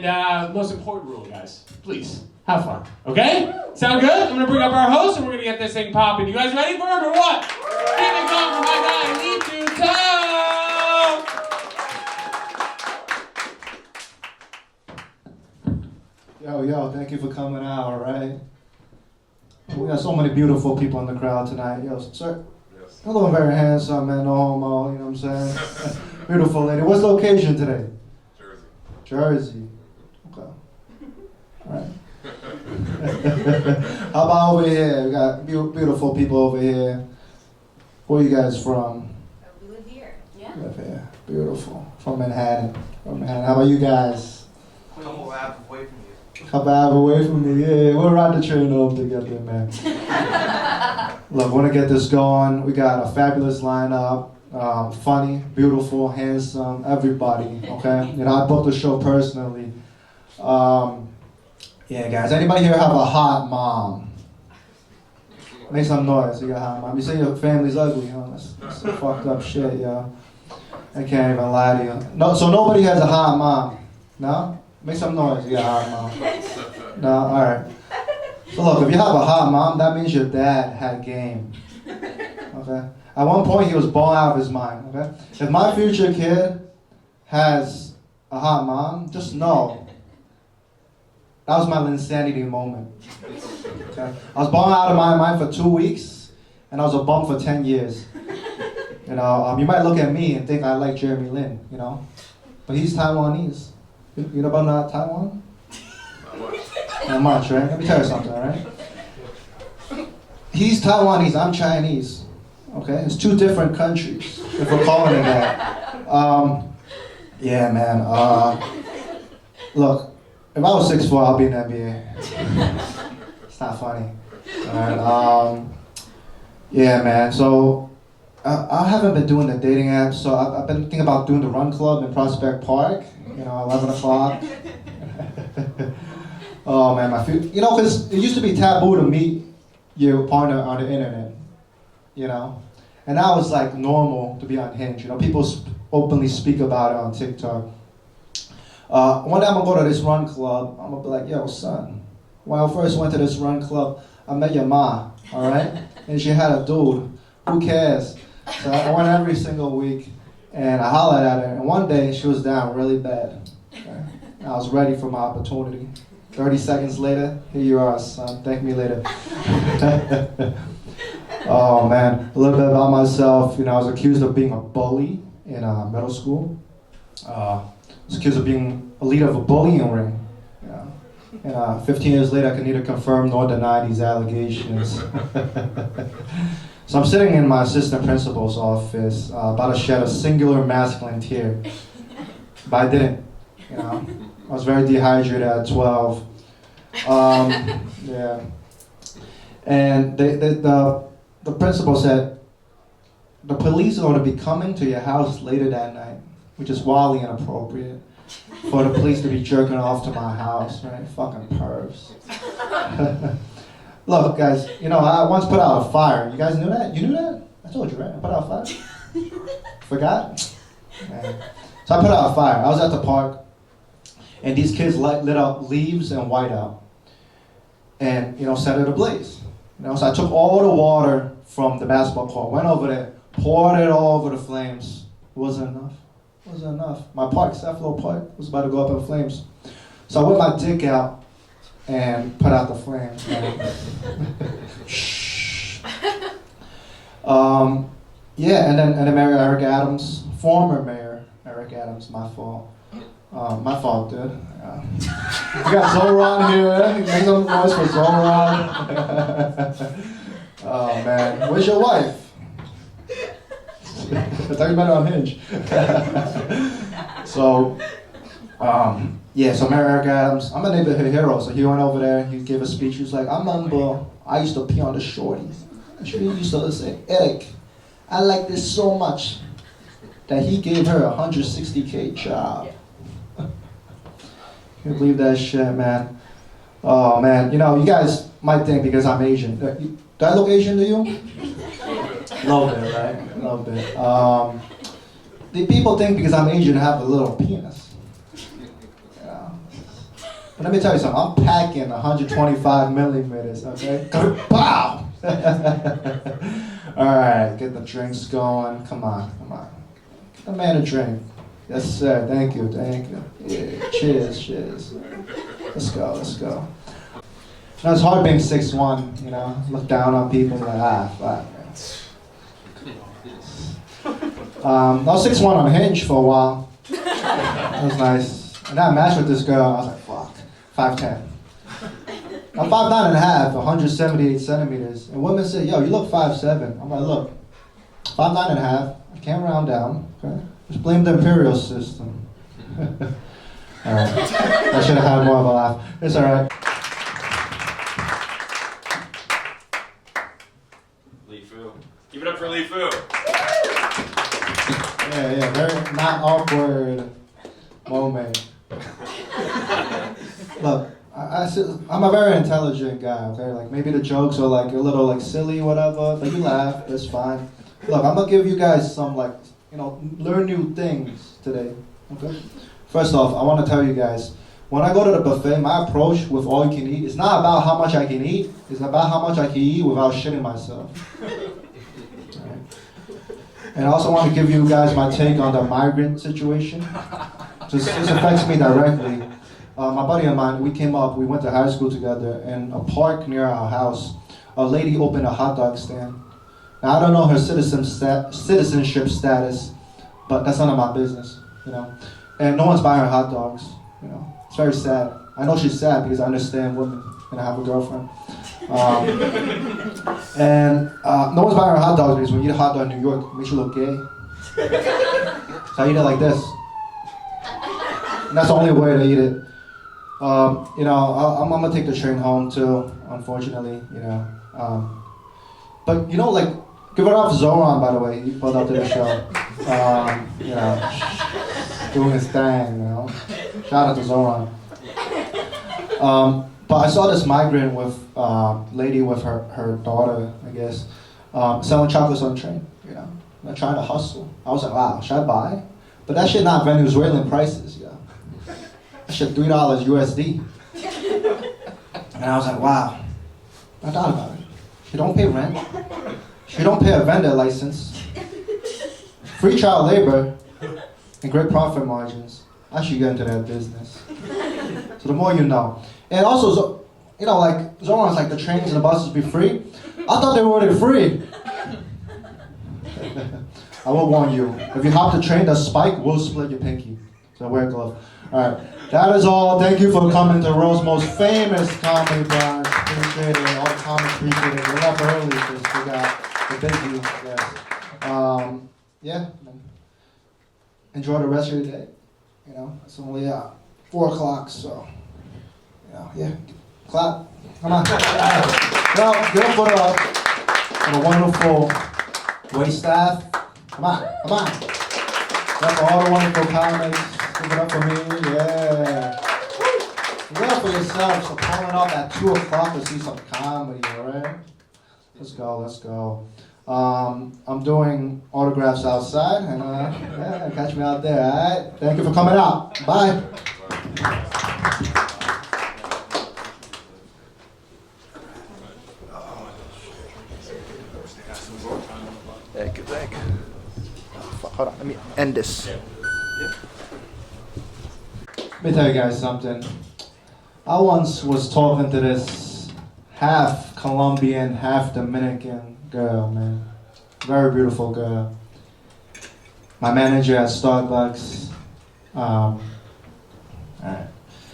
And most important rule, guys, please, have fun, okay? Sound good? I'm gonna bring up our host and we're gonna get this thing popping. You guys ready for it or what? Keep it going for my guy, Leefu. Yo, thank you for coming out, all right? We got so many beautiful people in the crowd tonight. Yo, sir, Yes. you look very handsome, man, no homo, you know what I'm saying? Beautiful lady. What's the occasion today? Jersey. Jersey. Okay. All right. How about over here? We got beautiful people over here. Where are you guys from? We live here. Yeah. Live here. Beautiful. From Manhattan. How about you guys? Couple hours away from you. Couple hours away from me. Yeah, we'll ride the train home together, man. Look, we're gonna get this going. We got a fabulous lineup. Funny, beautiful, handsome, everybody. Okay. You know, I booked the show personally. Yeah, guys. Anybody here have a hot mom? Make some noise. You got a hot mom. You say your family's ugly, huh? That's some fucked up shit, yo. I can't even lie to you. No, so nobody has a hot mom. No? Make some noise. You got a hot mom. No, all right. So look, if you have a hot mom, that means your dad had game. Okay. At one point, he was balling out of his mind. Okay. If my future kid has a hot mom, just know that was my insanity moment. Okay. I was balling out of my mind for 2 weeks, and I was a bum for 10 years. You know, you might look at me and think I like Jeremy Lin, you know, but he's Taiwanese. You know about Taiwan? Not much, right? Let me tell you something, all right? He's Taiwanese, I'm Chinese. Okay, it's two different countries, if we're calling it that. Yeah, man. Look, if I was 6'4", I'll be in the NBA. It's not funny. All right. Yeah, man. So I haven't been doing the dating apps. So I've been thinking about doing the run club in Prospect Park. You know, 11 o'clock. Oh man, you know, because it used to be taboo to meet your partner on the internet. You know, and now it's like normal to be unhinged. You know, people openly speak about it on TikTok. One day I'm gonna go to this run club. I'm gonna be like, yo, son, when I first went to this run club, I met your ma, all right? And she had a dude. Who cares? So I went every single week, and I hollered at her. And one day she was down really bad. Okay? I was ready for my opportunity. 30 seconds later, here you are, son. Thank me later. Oh man, a little bit about myself. You know, I was accused of being a bully in middle school. I was accused of being a leader of a bullying ring. Yeah. And 15 years later, I can neither confirm nor deny these allegations. So I'm sitting in my assistant principal's office, about to shed a singular masculine tear, but I didn't. You know, I was very dehydrated at 12. Yeah. And the principal said, the police are going to be coming to your house later that night, which is wildly inappropriate for the police to be jerking off to my house, right? Fucking pervs. Look, guys, you know, I once put out a fire. You guys knew that? You knew that? I told you, right? I put out a fire. Forgot? Man. So I put out a fire. I was at the park, and these kids lit up leaves and whiteout, and, you know, set it ablaze. You know, so I took all the water from the basketball court, went over there, poured it all over the flames. It wasn't enough. It wasn't enough. My park, Cephalo Park, was about to go up in flames. So I whipped my dick out and put out the flames. Shh. Yeah, and then Mayor Eric Adams, former Mayor Eric Adams, my fault. My fault, dude. We got Zoran here. Make some noise for Zoran. Oh man, where's your wife? I thought you meant on Hinge. So, yeah. So Mayor Eric Adams, I'm a neighborhood hero. So he went over there. He gave a speech. He was like, I used to pee on the shorties. And she used to say, Eric, I like this so much that he gave her a $160K job. Can't believe that shit, man. Oh man, you know, you guys might think because I'm Asian. Do I look Asian to you? A little bit, right? A little bit. The people think because I'm Asian I have a little penis. Yeah. And let me tell you something, I'm packing 125 millimeters, okay? Pow! Alright, get the drinks going. Come on. Get the man a drink. Yes, sir. Thank you. Yeah, cheers. Let's go. Now, it's hard being 6'1", you know? Look down on people like, fuck, man. I was 6'1" on Hinge for a while. That was nice. And I matched with this girl, I was like, fuck, 5'10". I'm 5'9.5", 178 centimeters. And women say, yo, you look 5'7". I'm like, look, 5'9.5", I can't round down, okay? Just blame the imperial system. Alright, I should have had more of a laugh. It's alright. Leefu. Give it up for Leefu. Yeah, very not awkward moment. Look, I'm a very intelligent guy, okay? Like, maybe the jokes are like a little like silly, whatever, but you laugh, that's fine. Look, I'm gonna give you guys some like, you know, learn new things today, okay? First off, I wanna tell you guys, when I go to the buffet, my approach with all you can eat, it's not about how much I can eat, it's about how much I can eat without shitting myself. Right? And I also want to give you guys my take on the migrant situation. This affects me directly. My buddy of mine, we went to high school together, in a park near our house, a lady opened a hot dog stand. Now, I don't know her citizenship status, but that's none of my business, you know. And no one's buying her hot dogs, you know. It's very sad. I know she's sad because I understand women, and I have a girlfriend. And no one's buying her hot dogs because when you eat a hot dog in New York, it makes you look gay. So I eat it like this. And that's the only way to eat it. You know, I'm gonna take the train home too, unfortunately, you know. But you know, like, give it up for Zoran, by the way. He pulled up to the show. You know, doing his thing, you know. Shout out to Zoran. But I saw this migrant with lady with her daughter, I guess, selling chocolates on the train, you know. They're trying to hustle. I was like, wow, should I buy? But that shit not Venezuelan prices, yeah. That shit $3 USD. And I was like, wow. I thought about it. She don't pay rent. She don't pay a vendor license. Free child labor and great profit margins. I should get into that business. So the more you know. And also, you know, like, Zoran's like, the trains and the buses be free. I thought they were already free. I will warn you, if you hop the train, the spike will split your pinky. So wear a glove. Alright, that is all. Thank you for coming to Rose's most famous comedy brunch. Appreciate it. All the comments, appreciate it. We left early because we got the busy. Yes. Yeah. Enjoy the rest of your day. You know, it's only 4 o'clock, so. Yeah. Clap. Come on. Well, give up for the wonderful wait staff. Come on. Give up for all the wonderful comics. Give it up for me. Yeah. Give it up for yourself. So pulling up at 2 o'clock to see some comedy, alright? Let's go. I'm doing autographs outside, and yeah, catch me out there, alright? Thank you for coming out. Bye. Thank you. Hold on, let me end this. Let me tell you guys something. I once was talking to this half Colombian, half Dominican girl, man. Very beautiful girl. My manager at Starbucks. Alright.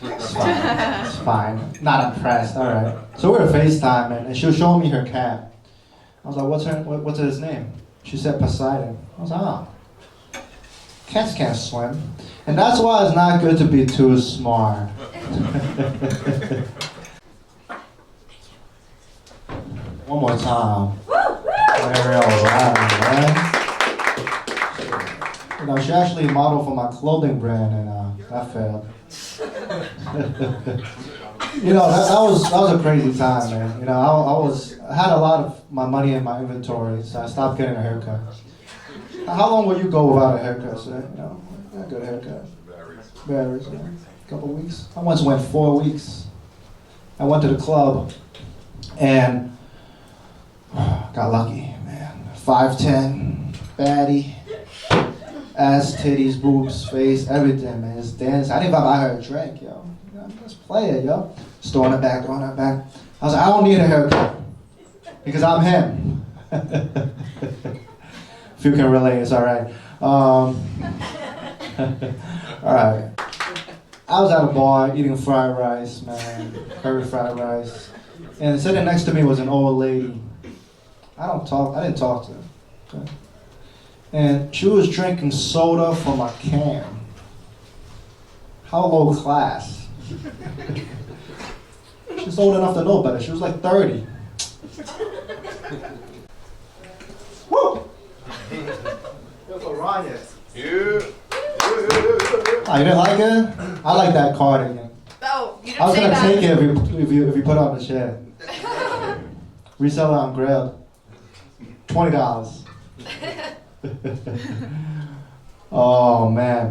It's fine. Not impressed, alright. So we were FaceTiming, and she was showing me her cat. I was like, what's his name? She said Poseidon. I was like, oh. Cats can't swim. And that's why it's not good to be too smart. One more time. Very alright, man. You know, she actually modeled for my clothing brand, and that failed. You know, that was a crazy time, man. You know, I had a lot of my money in my inventory, so I stopped getting a haircut. How long will you go without a haircut, sir? You know, a good haircut. Varies, yeah. couple weeks. I once went 4 weeks. I went to the club and got lucky, man. 5'10", baddie, ass, titties, boobs, face, everything, man. Just dance. I didn't even buy her a drink, yo. Let's play it, yo. Just throwing it back. I was like, I don't need a haircut because I'm him. If you can relate, it's all right. All right. I was at a bar eating fried rice, man, curry fried rice, and sitting next to me was an old lady. I didn't talk to her, okay? And she was drinking soda from a can. How low class. She's old enough to know better. She was like 30. Woo! Oh, you didn't like it? I like that cardigan. Oh, you didn't I was say gonna that. take it if you put it on the shed. Resell it on Grailed. $20. Oh man.